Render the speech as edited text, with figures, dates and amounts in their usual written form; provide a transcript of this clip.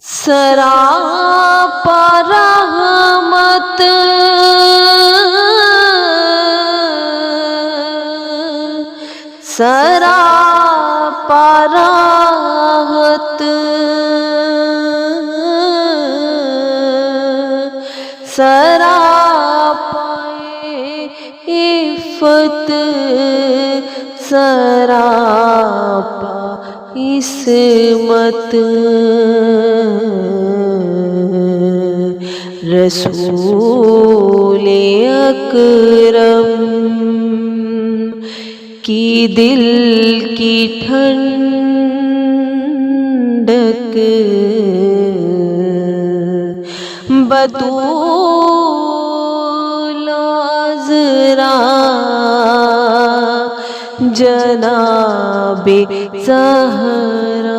सरापा रहमत सरापा राहत सरापा इफ़्फ़त सरापा इस्मत रसूल अकरम की दिल की ठंडक बतूल अज़रा जनाबे ज़हरा